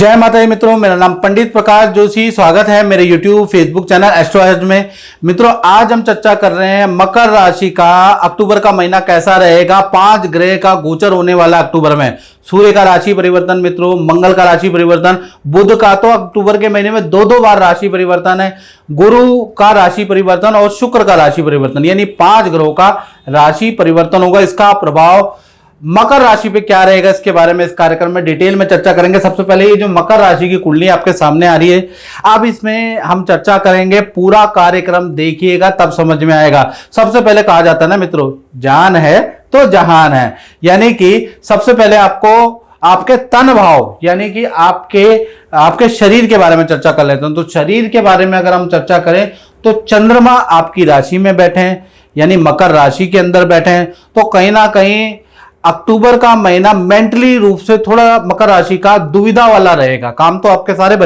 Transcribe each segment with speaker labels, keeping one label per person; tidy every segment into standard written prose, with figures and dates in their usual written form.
Speaker 1: जय माता दी मित्रों, मेरा नाम पंडित प्रकाश जोशी। स्वागत है मेरे YouTube फेसबुक चैनल एस्ट्रोलॉजी में। मित्रों, आज हम चर्चा कर रहे हैं मकर राशि का अक्टूबर का महीना कैसा रहेगा। 5 ग्रह का गोचर होने वाला अक्टूबर में। सूर्य का राशि परिवर्तन मित्रों, मंगल का राशि परिवर्तन, बुध का तो अक्टूबर के महीने में दो बार राशि परिवर्तन है, गुरु का राशि परिवर्तन और शुक्र का राशि परिवर्तन, यानी 5 ग्रहों का राशि परिवर्तन होगा। इसका प्रभाव मकर राशि पे क्या रहेगा, इसके बारे में इस कार्यक्रम में डिटेल में चर्चा करेंगे। सबसे पहले ये जो मकर राशि की कुंडली आपके सामने आ रही है, अब इसमें हम चर्चा करेंगे। पूरा कार्यक्रम देखिएगा तब समझ में आएगा। सबसे पहले कहा जाता है ना मित्रों, जान है तो जहान है, यानी कि सबसे पहले आपको आपके तन भाव यानी कि आपके शरीर के बारे में चर्चा कर लेते हैं। तो शरीर के बारे में अगर हम चर्चा करें तो चंद्रमा आपकी राशि में बैठे हैं, यानी मकर राशि के अंदर बैठे हैं। तो कहीं ना कहीं अक्टूबर का महीना मेंटली रूप से थोड़ा मकर राशि का दुविधा वाला रहेगा। काम तो आपके सारे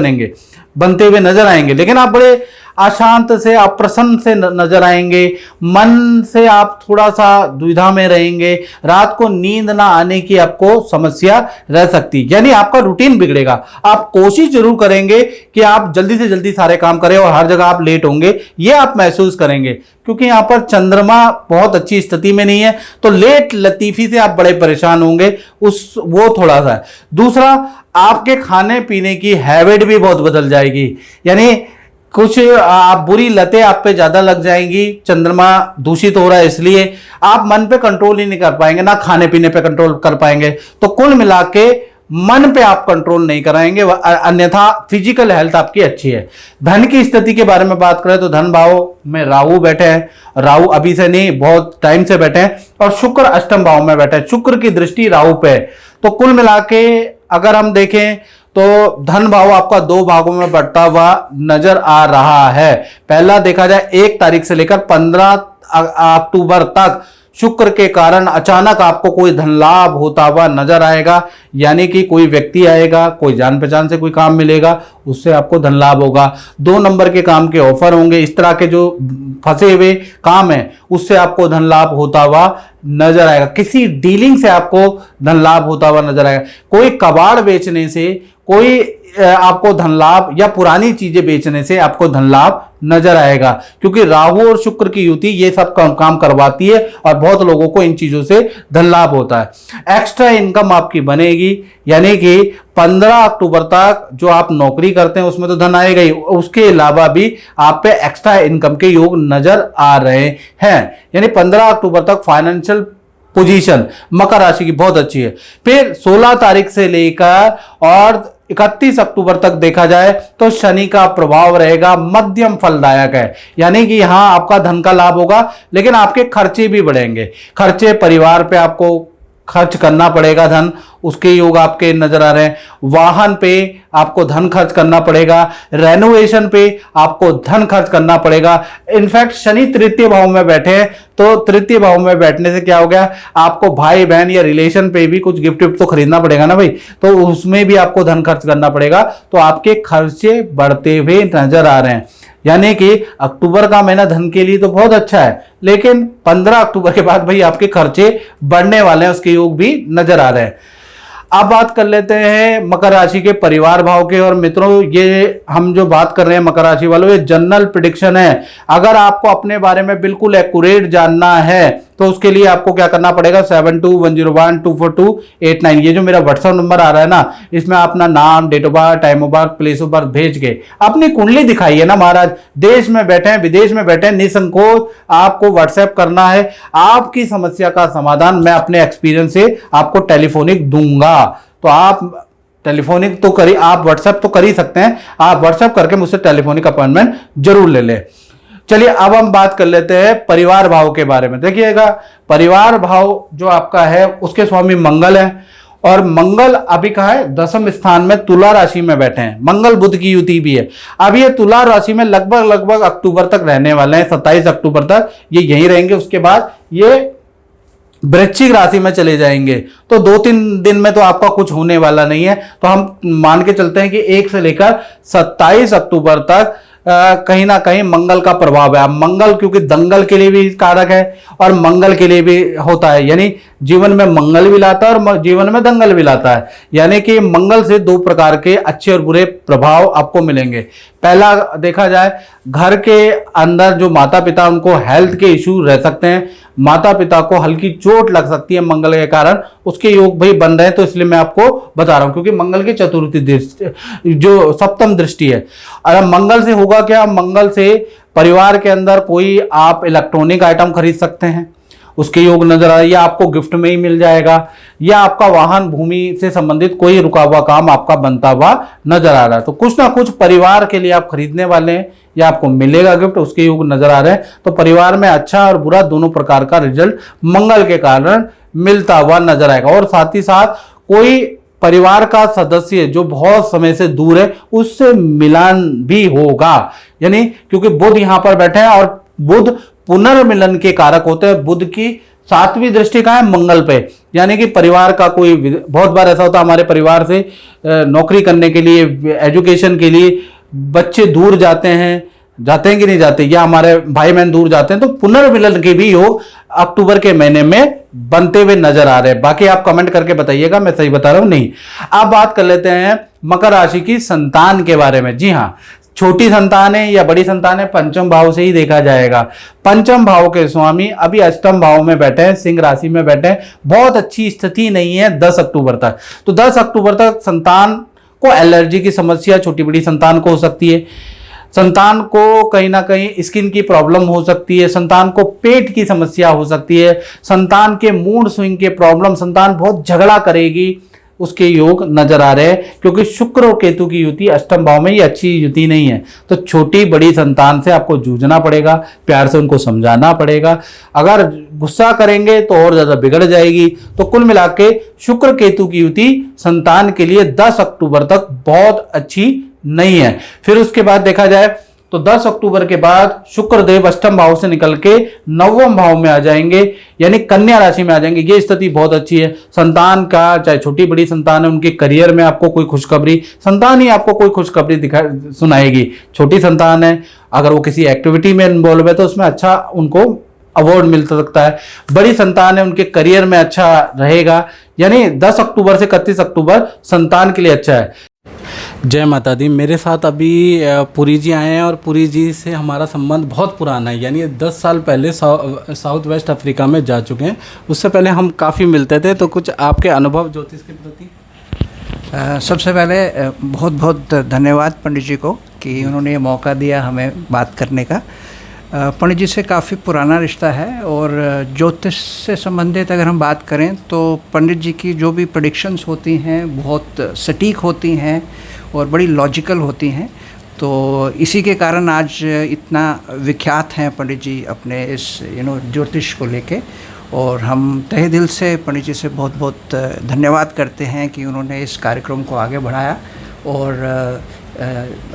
Speaker 1: बनते हुए नजर आएंगे, लेकिन आप बड़े अशांत से, अप्रसन्न से नजर आएंगे। मन से आप थोड़ा सा दुविधा में रहेंगे। रात को नींद ना आने की आपको समस्या रह सकती है, यानी आपका रूटीन बिगड़ेगा। आप कोशिश जरूर करेंगे कि आप जल्दी से जल्दी सारे काम करें और हर जगह आप लेट होंगे, ये आप महसूस करेंगे, क्योंकि यहां पर चंद्रमा बहुत अच्छी स्थिति में नहीं है। तो लेट लतीफी से आप बड़े परेशान होंगे, वो थोड़ा सा है। दूसरा, आपके खाने पीने की हैबिट भी बहुत बदल जाएगी, यानी कुछ आप बुरी लतें आप पे ज्यादा लग जाएंगी। चंद्रमा दूषित हो रहा है, इसलिए आप मन पे कंट्रोल ही नहीं कर पाएंगे, ना खाने पीने पे कंट्रोल कर पाएंगे। तो कुल मिला के मन पे आप कंट्रोल नहीं कराएंगे, अन्यथा फिजिकल हेल्थ आपकी अच्छी है। धन की स्थिति के बारे में बात करें तो धन भाव में राहु बैठे हैं। राहु अभी से नहीं, बहुत टाइम से बैठे हैं। और शुक्र अष्टम भाव में बैठे हैं, शुक्र की दृष्टि राहु पे है। तो कुल मिला के अगर हम देखें तो धन भाव आपका 2 भागों में बढ़ता हुआ नजर आ रहा है। पहला देखा जाए 1 तारीख से लेकर 15 अक्टूबर तक शुक्र के कारण अचानक आपको कोई धन लाभ होता हुआ नजर आएगा, यानी कि कोई व्यक्ति आएगा, कोई जान पहचान से कोई काम मिलेगा, उससे आपको धन लाभ होगा। 2 नंबर के काम के ऑफर होंगे। इस तरह के जो फंसे हुए काम है उससे आपको धन लाभ होता हुआ नजर आएगा। किसी डीलिंग से आपको धन लाभ होता हुआ नजर आएगा। कोई कबाड़ बेचने से कोई आपको धन लाभ या पुरानी चीजें बेचने से आपको धन लाभ नजर आएगा, क्योंकि राहु और शुक्र की युति ये सब काम करवाती है और बहुत लोगों को इन चीजों से धन लाभ होता है। एक्स्ट्रा इनकम आपकी बनेगी, यानी कि 15 अक्टूबर तक जो आप नौकरी करते हैं उसमें तो धन आएगा ही, उसके अलावा भी आप पे एक्स्ट्रा इनकम के योग नजर आ रहे हैं। यानी 15 अक्टूबर तक फाइनेंशियल पोजीशन मकर राशि की बहुत अच्छी है। फिर 16 तारीख से लेकर और 31 अक्टूबर तक देखा जाए तो शनि का प्रभाव रहेगा, मध्यम फलदायक है, यानी कि यहां आपका धन का लाभ होगा, लेकिन आपके खर्चे भी बढ़ेंगे। खर्चे परिवार पे आपको खर्च करना पड़ेगा धन, उसके योग आपके नजर आ रहे हैं। वाहन पे आपको धन खर्च करना पड़ेगा, रेनोवेशन पे आपको धन खर्च करना पड़ेगा। इनफैक्ट शनि तृतीय भाव में बैठे हैं, तो तृतीय भाव में बैठने से क्या हो गया, आपको भाई बहन या रिलेशन पे भी कुछ गिफ्ट तो खरीदना पड़ेगा ना भाई, तो उसमें भी आपको धन खर्च करना पड़ेगा। तो आपके खर्चे बढ़ते हुए नजर आ रहे हैं, यानी कि अक्टूबर का महीना धन के लिए तो बहुत अच्छा है, लेकिन 15 अक्टूबर के बाद भाई आपके खर्चे बढ़ने वाले हैं, उसके योग भी नजर आ रहे हैं। अब बात कर लेते हैं मकर राशि के परिवार भाव के। और मित्रों, ये हम जो बात कर रहे हैं मकर राशि वालों, ये जनरल प्रेडिक्शन है। अगर आपको अपने बारे में बिल्कुल एक्यूरेट जानना है तो उसके लिए आपको क्या करना पड़ेगा, 7210124289, ये जो मेरा व्हाट्सएप नंबर आ रहा है ना, इसमें अपना नाम, date of birth, time of birth, place of birth भेज के अपनी कुंडली दिखाइए ना महाराज। देश में बैठे हैं, विदेश में बैठे हैं, निसंकोच आपको व्हाट्सएप करना है। आपकी समस्या का समाधान मैं अपने एक्सपीरियंस से आपको टेलीफोनिक दूंगा। तो आप टेलीफोनिक तो करिए, आप व्हाट्सएप तो कर ही सकते हैं, आप व्हाट्सएप करके मुझसे टेलीफोनिक अपॉइंटमेंट जरूर ले लें। चलिए अब हम बात कर लेते हैं परिवार भाव के बारे में। देखिएगा, परिवार भाव जो आपका है उसके स्वामी मंगल है, और मंगल अभी कहा है 10वें स्थान में तुला राशि में बैठे हैं। मंगल बुध की युति भी है। अब ये तुला राशि में लगभग अक्टूबर तक रहने वाले हैं, 27 अक्टूबर तक ये यहीं रहेंगे। उसके बाद ये वृश्चिक राशि में चले जाएंगे। तो 2-3 दिन में तो आपका कुछ होने वाला नहीं है। तो हम मान के चलते हैं कि 1 से लेकर 27 अक्टूबर तक कहीं ना कहीं मंगल का प्रभाव है। अब मंगल क्योंकि दंगल के लिए भी कारक है और मंगल के लिए भी होता है, यानी जीवन में मंगल भी लाता है और जीवन में दंगल भी लाता है। यानी कि मंगल से दो प्रकार के अच्छे और बुरे प्रभाव आपको मिलेंगे। पहला देखा जाए, घर के अंदर जो माता पिता उनको हेल्थ के इश्यू रह सकते हैं, माता पिता को हल्की चोट लग सकती है मंगल के कारण, उसके योग भाई बन रहे हैं। तो इसलिए मैं आपको बता रहा हूं, क्योंकि मंगल की चतुर्थी दृष्टि जो सप्तम दृष्टि है। अगर मंगल से होगा क्या, मंगल से परिवार के अंदर कोई आप इलेक्ट्रॉनिक आइटम खरीद सकते हैं, उसके योग नजर आ रहा है, या आपको गिफ्ट में ही मिल जाएगा, या आपका वाहन भूमि से संबंधित कोई रुका हुआ काम आपका बनता हुआ नजर आ रहा है। तो कुछ ना कुछ परिवार के लिए आप खरीदने वाले हैं या आपको मिलेगा गिफ्ट, उसके योग नजर आ रहे हैं। तो परिवार में अच्छा और बुरा दोनों प्रकार का रिजल्ट मंगल के कारण मिलता हुआ नजर आएगा। और साथ ही साथ कोई परिवार का सदस्य जो बहुत समय से दूर है उससे मिलन भी होगा, यानी क्योंकि बुध यहां पर बैठे हैं और बुध पुनर्मिलन के कारक होते हैं। बुध की 7वीं दृष्टि का है मंगल पे, यानी कि परिवार का कोई, बहुत बार ऐसा होता है हमारे परिवार से नौकरी करने के लिए, एजुकेशन के लिए बच्चे दूर जाते हैं कि नहीं जाते, या हमारे भाई बहन दूर जाते हैं, तो पुनर्मिलन के भी योग अक्टूबर के महीने में बनते हुए नजर आ रहे हैं। बाकी आप कमेंट करके बताइएगा मैं सही बता रहा हूं नहीं। अब बात कर लेते हैं मकर राशि की संतान के बारे में। जी हाँ, छोटी संतान है या बड़ी संतान है, पंचम भाव से ही देखा जाएगा। पंचम भाव के स्वामी अभी अष्टम भाव में बैठे हैं, सिंह राशि में बैठे हैं, बहुत अच्छी स्थिति नहीं है 10 अक्टूबर तक। तो 10 अक्टूबर तक संतान को एलर्जी की समस्या छोटी बड़ी संतान को हो सकती है, संतान को कहीं ना कहीं स्किन की प्रॉब्लम हो सकती है, संतान को पेट की समस्या हो सकती है, संतान के मूड स्विंग के प्रॉब्लम, संतान बहुत झगड़ा करेगी, उसके योग नजर आ रहे हैं। क्योंकि शुक्र और केतु की युति अष्टम भाव में, ये अच्छी युति नहीं है। तो छोटी बड़ी संतान से आपको जूझना पड़ेगा, प्यार से उनको समझाना पड़ेगा। अगर गुस्सा करेंगे तो और ज्यादा बिगड़ जाएगी। तो कुल मिला के शुक्र केतु की युति संतान के लिए 10 अक्टूबर तक बहुत अच्छी नहीं है। फिर उसके बाद देखा जाए तो 10 अक्टूबर के बाद शुक्र देव अष्टम भाव से निकल के नवम भाव में आ जाएंगे, यानी कन्या राशि में आ जाएंगे। ये स्थिति बहुत अच्छी है। संतान का, चाहे छोटी बड़ी संतान है, उनके करियर में आपको कोई खुशखबरी, संतान ही आपको कोई खुशखबरी सुनाएगी। छोटी संतान है, अगर वो किसी एक्टिविटी में इन्वॉल्व है तो उसमें अच्छा उनको अवार्ड मिल सकता है। बड़ी संतान है, उनके करियर में अच्छा रहेगा। यानी 10 अक्टूबर से 31 अक्टूबर संतान के लिए अच्छा है। जय माता दी। मेरे साथ अभी पुरी जी आए हैं और पुरी जी से हमारा संबंध बहुत पुराना है, यानी 10 साल पहले साउथ वेस्ट अफ्रीका में जा चुके हैं। उससे पहले हम काफ़ी मिलते थे। तो कुछ आपके अनुभव ज्योतिष के प्रति?
Speaker 2: सबसे पहले बहुत बहुत धन्यवाद पंडित जी को कि उन्होंने ये मौका दिया हमें बात करने का। पंडित जी से काफ़ी पुराना रिश्ता है और ज्योतिष से संबंधित अगर हम बात करें तो पंडित जी की जो भी प्रेडिक्शंस होती हैं बहुत सटीक होती हैं और बड़ी लॉजिकल होती हैं। तो इसी के कारण आज इतना विख्यात हैं पंडित जी अपने इस ज्योतिष को लेके। और हम तहे दिल से पंडित जी से बहुत बहुत धन्यवाद करते हैं कि उन्होंने इस कार्यक्रम को आगे बढ़ाया। और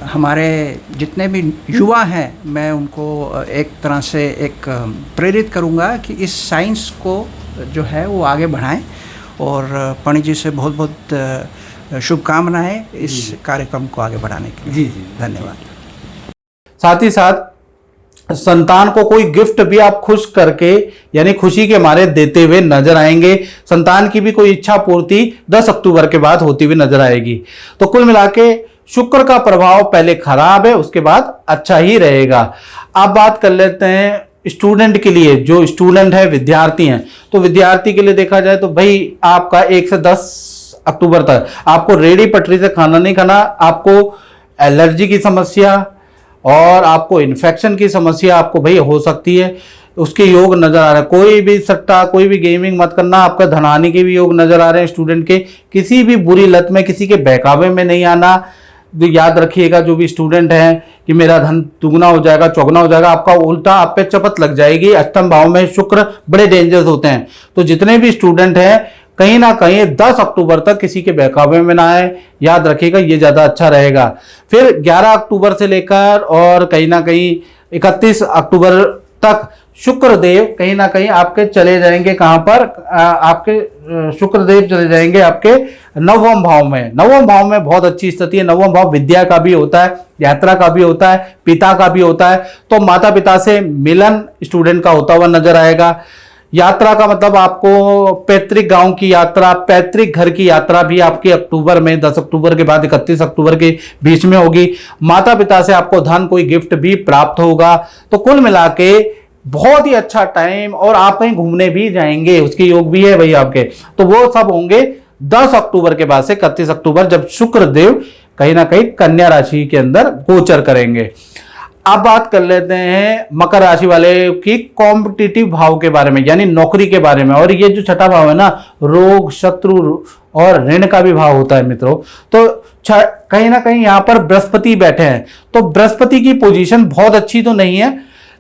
Speaker 2: हमारे जितने भी युवा हैं मैं उनको एक तरह से एक प्रेरित करूंगा कि इस साइंस को जो है वो आगे बढ़ाएं। और पंडित जी से बहुत बहुत शुभकामनाएं इस कार्यक्रम को आगे बढ़ाने के लिए।
Speaker 1: जी
Speaker 2: धन्यवाद।
Speaker 1: साथ ही साथ संतान को कोई गिफ्ट भी आप खुश करके, यानी खुशी के मारे देते हुए नजर आएंगे। संतान की भी कोई इच्छा पूर्ति 10 अक्टूबर के बाद होती हुई नजर आएगी। तो कुल मिला के शुक्र का प्रभाव पहले खराब है, उसके बाद अच्छा ही रहेगा। अब बात कर लेते हैं स्टूडेंट के लिए। जो स्टूडेंट है, विद्यार्थी हैं, तो विद्यार्थी के लिए देखा जाए तो भाई आपका 1 से 10 अक्टूबर तक आपको रेडी पटरी से खाना नहीं खाना, आपको एलर्जी की समस्या और आपको इन्फेक्शन की समस्या आपको भाई हो सकती है। उसके योग नजर आ रहे हैं। कोई भी सट्टा, कोई भी गेमिंग मत करना। आपका धनहानि के भी योग नजर आ रहे हैं स्टूडेंट के। किसी भी बुरी लत में, किसी के बहकावे में नहीं आना। तो याद रखिएगा जो भी स्टूडेंट हैं कि मेरा धन दुगना हो जाएगा, चौगुना हो जाएगा, आपका उल्टा आप पे चपत लग जाएगी। अष्टम भाव में शुक्र बड़े डेंजरस होते हैं। तो जितने भी स्टूडेंट हैं कहीं ना कहीं 10 अक्टूबर तक किसी के बहकावे में ना आए, याद रखिएगा, ये ज़्यादा अच्छा रहेगा। फिर 11 अक्टूबर से लेकर और कहीं ना कहीं 31 अक्टूबर तक शुक्रदेव कहीं ना कहीं आपके चले जाएंगे कहां पर, आपके शुक्रदेव चले जाएंगे आपके नवम भाव में। नवम भाव में बहुत अच्छी स्थिति है। नवम भाव विद्या का भी होता है, यात्रा का भी होता है, पिता का भी होता है। तो माता पिता से मिलन स्टूडेंट का होता हुआ नजर आएगा। यात्रा का मतलब आपको पैतृक गांव की यात्रा, पैतृक घर की यात्रा भी आपकी अक्टूबर में 10 अक्टूबर के बाद 31 अक्टूबर के बीच में होगी। माता पिता से आपको धन कोई गिफ्ट भी प्राप्त होगा। तो कुल मिला के बहुत ही अच्छा टाइम, और आप कहीं घूमने भी जाएंगे उसके योग भी है भाई आपके। तो वो सब होंगे 10 अक्टूबर के बाद से 31 अक्टूबर, जब शुक्रदेव कहीं ना कहीं कन्या राशि के अंदर गोचर करेंगे। अब बात कर लेते हैं मकर राशि वाले की कॉम्पिटिटिव भाव के बारे में, यानी नौकरी के बारे में। और ये जो छठा भाव है ना, रोग, शत्रु और ऋण का भी भाव होता है मित्रों। तो कहीं ना कहीं यहां पर बृहस्पति बैठे हैं, तो बृहस्पति की पोजीशन बहुत अच्छी तो नहीं है।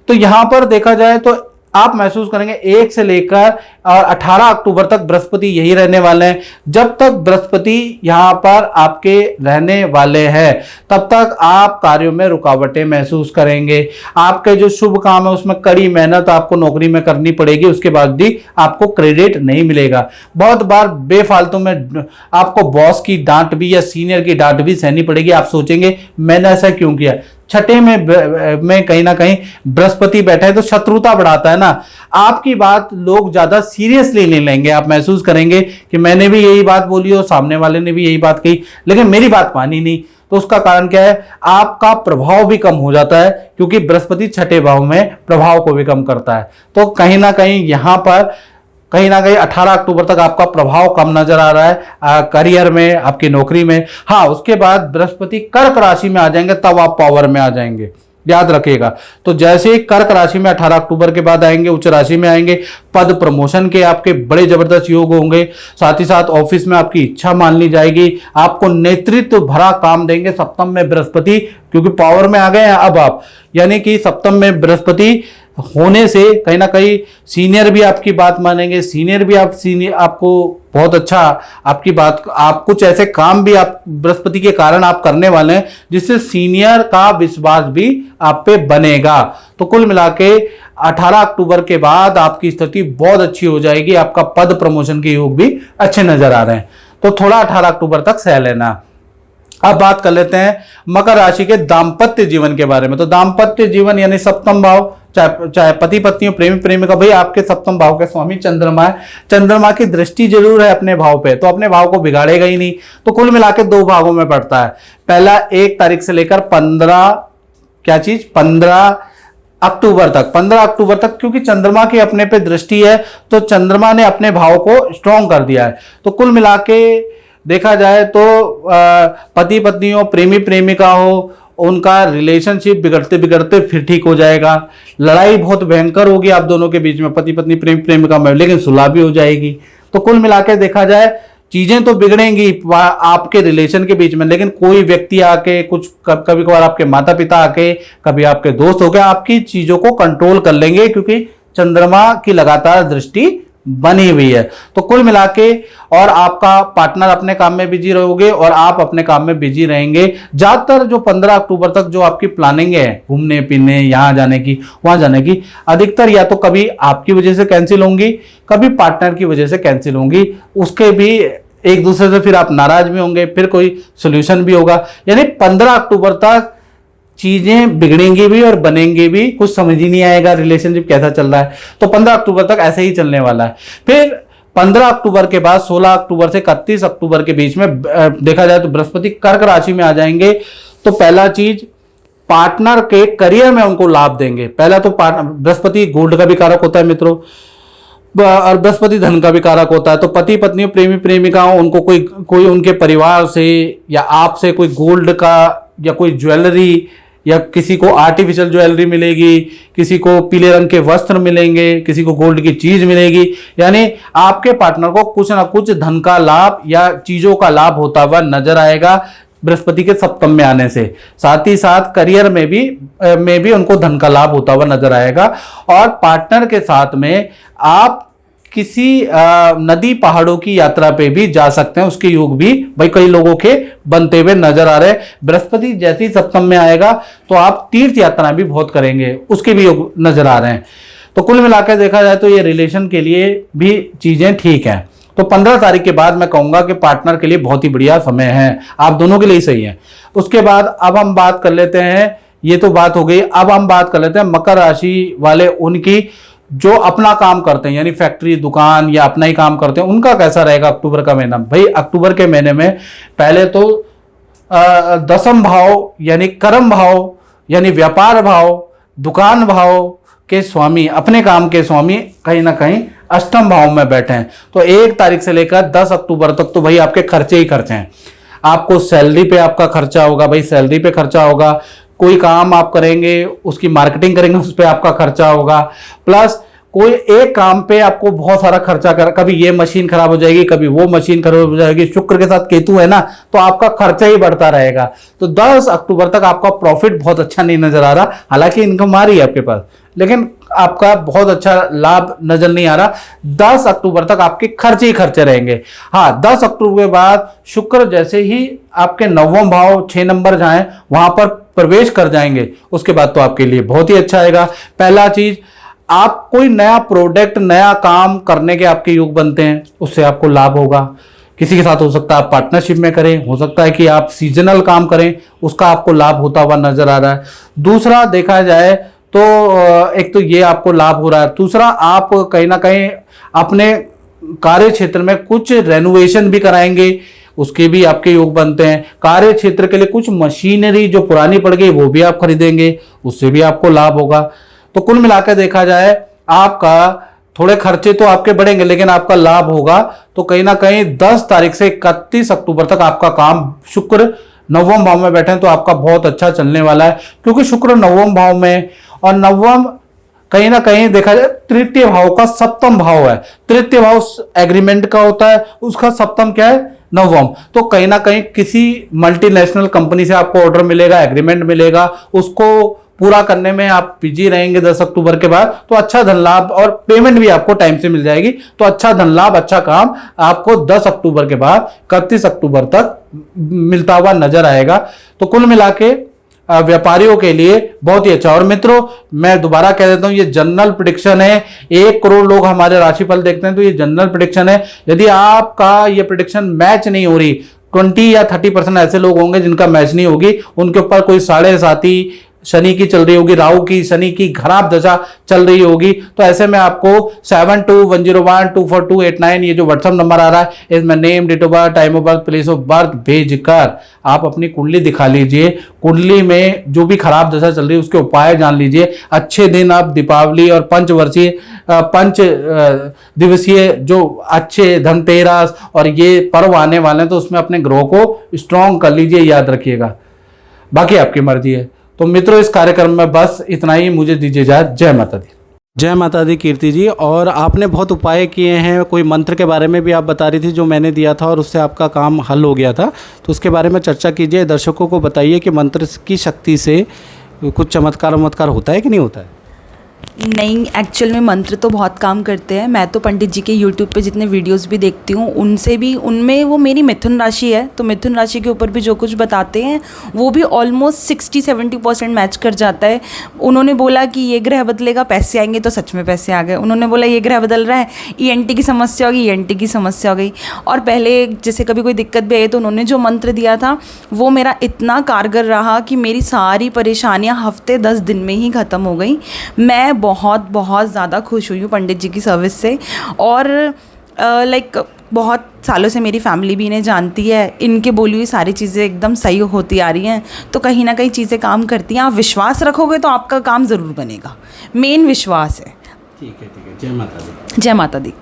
Speaker 1: तो यहां पर देखा जाए तो आप महसूस करेंगे 1 से लेकर और 18 अक्टूबर तक बृहस्पति यही रहने वाले हैं। जब तक बृहस्पति यहां पर आपके रहने वाले हैं तब तक आप कार्यों में रुकावटें महसूस करेंगे। आपके जो शुभ काम है उसमें कड़ी मेहनत आपको नौकरी में करनी पड़ेगी, उसके बाद भी आपको क्रेडिट नहीं मिलेगा। बहुत बार बेफालतू में आपको बॉस की डांट भी या सीनियर की डांट भी सहनी पड़ेगी। आप सोचेंगे मैंने ऐसा क्यों किया। छठे में कहीं ना कहीं बृहस्पति बैठा है तो शत्रुता बढ़ाता है ना। आपकी बात लोग ज्यादा सीरियसली नहीं लेंगे। आप महसूस करेंगे कि मैंने भी यही बात बोली और सामने वाले ने भी यही बात कही, लेकिन मेरी बात मानी नहीं। तो उसका कारण क्या है, आपका प्रभाव भी कम हो जाता है, क्योंकि बृहस्पति छठे भाव में प्रभाव को भी कम करता है। तो कहीं ना कहीं यहां पर कहीं ना कहीं 18 अक्टूबर तक आपका प्रभाव कम नजर आ रहा है करियर में, आपकी नौकरी में। हाँ, उसके बाद बृहस्पति कर्क राशि में आ जाएंगे, तब आप पावर में आ जाएंगे, याद रखिएगा। तो जैसे ही कर्क राशि में 18 अक्टूबर के बाद आएंगे, उच्च राशि में आएंगे, पद प्रमोशन के आपके बड़े जबरदस्त योग होंगे। साथ ही साथ ऑफिस में आपकी इच्छा मान ली जाएगी, आपको नेतृत्व भरा काम देंगे सप्तम में बृहस्पति, क्योंकि पावर में आ गए हैं अब आप। यानी कि सप्तम में बृहस्पति होने से कहीं ना कहीं सीनियर भी आपकी बात मानेंगे, सीनियर भी आपको बहुत अच्छा आपकी बात, आप कुछ ऐसे काम भी आप बृहस्पति के कारण आप करने वाले हैं जिससे सीनियर का विश्वास भी आप पे बनेगा। तो कुल मिला के 18 अक्टूबर के बाद आपकी स्थिति बहुत अच्छी हो जाएगी। आपका पद प्रमोशन के योग भी अच्छे नजर आ रहे हैं। तो थोड़ा 18 अक्टूबर तक सह लेना। अब बात कर लेते हैं मकर राशि के दाम्पत्य जीवन के बारे में। तो दाम्पत्य जीवन यानी सप्तम भाव, चाहे पति पत्नी हो, प्रेमी प्रेमिका, भाई आपके सप्तम भाव के स्वामी चंद्रमा है। चंद्रमा की दृष्टि जरूर है अपने भाव पे, तो अपने भाव को बिगाड़ेगा ही नहीं। तो कुल मिलाकर 2 भागों में पड़ता है। पहला 1 तारीख से लेकर 15 अक्टूबर तक, 15 अक्टूबर तक, क्योंकि चंद्रमा की अपने पे दृष्टि है तो चंद्रमा ने अपने भाव को स्ट्रॉन्ग कर दिया है। तो कुल मिलाके देखा जाए तो पति पत्नी हो, प्रेमी प्रेमिका हो, उनका रिलेशनशिप बिगड़ते बिगड़ते फिर ठीक हो जाएगा। लड़ाई बहुत भयंकर होगी आप दोनों के बीच में, पति पत्नी प्रेमी प्रेमिका में, लेकिन सुलह भी हो जाएगी। तो कुल मिलाकर देखा जाए चीजें तो बिगड़ेंगी आपके रिलेशन के बीच में, लेकिन कोई व्यक्ति आके, कुछ कभी कभार आपके माता पिता आके, कभी आपके दोस्त होके आपकी चीजों को कंट्रोल कर लेंगे, क्योंकि चंद्रमा की लगातार दृष्टि बनी हुई है। तो कुल मिलाके और आपका पार्टनर अपने काम में बिजी रहोगे और आप अपने काम में बिजी रहेंगे। ज्यादातर जो 15 अक्टूबर तक जो आपकी प्लानिंग है घूमने फिरने, यहाँ जाने की, वहां जाने की, अधिकतर या तो कभी आपकी वजह से कैंसिल होंगी, कभी पार्टनर की वजह से कैंसिल होंगी। उसके भी एक दूसरे से फिर आप नाराज भी होंगे, फिर कोई सोल्यूशन भी होगा। यानी 15 अक्टूबर तक चीजें बिगड़ेंगी भी और बनेंगी भी, कुछ समझ ही नहीं आएगा रिलेशनशिप कैसा चल रहा है। तो 15 अक्टूबर तक ऐसे ही चलने वाला है। फिर 15 अक्टूबर के बाद 16 अक्टूबर से 31 अक्टूबर के बीच में देखा जाए तो बृहस्पति कर्क राशि में आ जाएंगे। तो पहला चीज, पार्टनर के करियर में उनको लाभ देंगे। पहला तो बृहस्पति गोल्ड का भी कारक होता है मित्रों, और बृहस्पति धन का भी कारक होता है। तो पति पत्नी प्रेमी प्रेमिकाओं, उनको कोई उनके परिवार से या आपसे कोई गोल्ड का या कोई ज्वेलरी, या किसी को आर्टिफिशियल ज्वेलरी मिलेगी, किसी को पीले रंग के वस्त्र मिलेंगे, किसी को गोल्ड की चीज मिलेगी। यानी आपके पार्टनर को कुछ ना कुछ धन का लाभ या चीजों का लाभ होता हुआ नजर आएगा बृहस्पति के सप्तम में आने से। साथ ही साथ करियर में भी उनको धन का लाभ होता हुआ नजर आएगा। और पार्टनर के साथ में आप किसी नदी पहाड़ों की यात्रा पे भी जा सकते हैं, उसके योग भी भाई कई लोगों के बनते हुए नजर आ रहे हैं। बृहस्पति जैसे ही सप्तम में आएगा तो आप तीर्थ यात्रा भी बहुत करेंगे, उसके भी योग नजर आ रहे हैं। तो कुल मिलाकर देखा जाए तो ये रिलेशन के लिए भी चीजें ठीक हैं। तो 15 तारीख के बाद मैं कहूंगा कि पार्टनर के लिए बहुत ही बढ़िया समय है, आप दोनों के लिए ही सही है। उसके बाद अब हम बात कर लेते हैं, ये तो बात हो गई, अब हम बात कर लेते हैं मकर राशि वाले उनकी जो अपना काम करते हैं, यानी फैक्ट्री दुकान या अपना ही काम करते हैं, उनका कैसा रहेगा अक्टूबर का महीना। भाई अक्टूबर के महीने में पहले तो दसम भाव यानी कर्म भाव यानी व्यापार भाव, दुकान भाव के स्वामी, अपने काम के स्वामी कहीं ना कहीं अष्टम भाव में बैठे हैं। तो 1 तारीख से लेकर 10 अक्टूबर तक तो भाई आपके खर्चे ही खर्चे हैं। आपको सैलरी पे आपका खर्चा होगा, भाई सैलरी पे खर्चा होगा, कोई काम आप करेंगे उसकी मार्केटिंग करेंगे उस पर आपका खर्चा होगा, प्लस कोई एक काम पे आपको बहुत सारा खर्चा कर, कभी ये मशीन खराब हो जाएगी, कभी वो मशीन खराब हो जाएगी, शुक्र के साथ केतु है ना, तो आपका खर्चा ही बढ़ता रहेगा। तो 10 अक्टूबर तक आपका प्रॉफिट बहुत अच्छा नहीं नजर आ रहा, हालांकि इनकम आ रही है आपके पास, लेकिन आपका बहुत अच्छा लाभ नजर नहीं आ रहा। 10 अक्टूबर तक आपके खर्चे ही खर्चे रहेंगे। हाँ, 10 अक्टूबर के बाद शुक्र जैसे ही आपके 9वां भाव 6 नंबर जाए वहां पर प्रवेश कर जाएंगे, उसके बाद तो आपके लिए बहुत ही अच्छा आएगा। पहला चीज, आप कोई नया प्रोडक्ट नया काम करने के आपके योग बनते हैं, उससे आपको लाभ होगा। किसी के साथ हो सकता है आप पार्टनरशिप में करें, हो सकता है कि आप सीजनल काम करें, उसका आपको लाभ होता हुआ नजर आ रहा है। दूसरा देखा जाए तो एक तो ये आपको लाभ हो रहा है, दूसरा आप कहीं ना कहीं अपने कार्य क्षेत्र में कुछ रेनोवेशन भी कराएंगे, उसके भी आपके योग बनते हैं। कार्य क्षेत्र के लिए कुछ मशीनरी जो पुरानी पड़ गई वो भी आप खरीदेंगे, उससे भी आपको लाभ होगा। तो कुल मिलाकर देखा जाए आपका थोड़े खर्चे तो आपके बढ़ेंगे लेकिन आपका लाभ होगा। तो कहीं ना कहीं 10 तारीख से 31 अक्टूबर तक आपका काम, शुक्र 9वें भाव में बैठे हैं तो आपका बहुत अच्छा चलने वाला है, क्योंकि शुक्र 9वें भाव में, और 9वां कहीं ना कहीं देखा जाए तृतीय भाव का 7वां भाव है। तृतीय भाव एग्रीमेंट का होता है, उसका 7वां क्या है, 9वां। तो कहीं ना कहीं किसी मल्टीनेशनल कंपनी से आपको ऑर्डर मिलेगा, एग्रीमेंट मिलेगा, उसको पूरा करने में आप बिजी रहेंगे 10 अक्टूबर के बाद। तो अच्छा धन लाभ और पेमेंट भी आपको टाइम से मिल जाएगी। तो अच्छा धन लाभ, अच्छा काम आपको 10 अक्टूबर के बाद 31 अक्टूबर तक मिलता हुआ नजर आएगा। तो कुल मिला के व्यापारियों के लिए बहुत ही अच्छा। और मित्रों, मैं दोबारा कह देता हूं, ये जनरल प्रेडिक्शन है। 1 करोड़ लोग हमारे राशिफल देखते हैं, तो ये जनरल प्रेडिक्शन है। यदि आपका ये प्रेडिक्शन मैच नहीं हो रही, 20 या 30% ऐसे लोग होंगे जिनका मैच नहीं होगी, उनके ऊपर कोई साढ़े साथी शनि की चल रही होगी, राहु की, शनि की खराब दशा चल रही होगी। तो ऐसे में आपको 7210124289 ये जो व्हाट्सएप नंबर आ रहा है, इसमें name, date of birth, time of birth, place of birth भेजकर आप अपनी कुंडली दिखा लीजिए। कुंडली में जो भी खराब दशा चल रही है उसके उपाय जान लीजिए। अच्छे दिन आप दीपावली और पंच दिवसीय जो अच्छे धनतेरस और ये पर्व आने वाले हैं, तो उसमें अपने ग्रह को स्ट्रॉन्ग कर लीजिए, याद रखिएगा। बाकी आपकी मर्जी है। तो मित्रों, इस कार्यक्रम में बस इतना ही, मुझे दीजिए इजाजत। जय माता दी। जय माता दी कीर्ति जी। और आपने बहुत उपाय किए हैं, कोई मंत्र के बारे में भी आप बता रही थी जो मैंने दिया था और उससे आपका काम हल हो गया था, तो उसके बारे में चर्चा कीजिए। दर्शकों को बताइए कि मंत्र की शक्ति से कुछ चमत्कार होता है कि नहीं होता है?
Speaker 3: नहीं, एक्चुअल में मंत्र तो बहुत काम करते हैं। मैं तो पंडित जी के यूट्यूब पे जितने वीडियोस भी देखती हूँ, उनसे भी, उनमें वो मेरी मिथुन राशि है, तो मिथुन राशि के ऊपर भी जो कुछ बताते हैं वो भी ऑलमोस्ट 60-70% मैच कर जाता है। उन्होंने बोला कि ये ग्रह बदलेगा, पैसे आएंगे, तो सच में पैसे आ गए। उन्होंने बोला ये ग्रह बदल रहा है, ENT की समस्या होगी, ENT की समस्या हो गई। और पहले जैसे कभी कोई दिक्कत भी आई तो उन्होंने जो मंत्र दिया था वो मेरा इतना कारगर रहा कि मेरी सारी परेशानियाँ हफ्ते 10 दिन में ही ख़त्म हो गई। मैं बहुत ज़्यादा खुश हुई हूँ पंडित जी की सर्विस से। और लाइक बहुत सालों से मेरी फैमिली भी इन्हें जानती है, इनके बोली हुई सारी चीज़ें एकदम सही होती आ रही हैं, तो कहीं ना कहीं चीज़ें काम करती हैं। आप विश्वास रखोगे तो आपका काम ज़रूर बनेगा, मेन विश्वास है।
Speaker 1: ठीक है। जय माता दी।
Speaker 3: जय माता दी।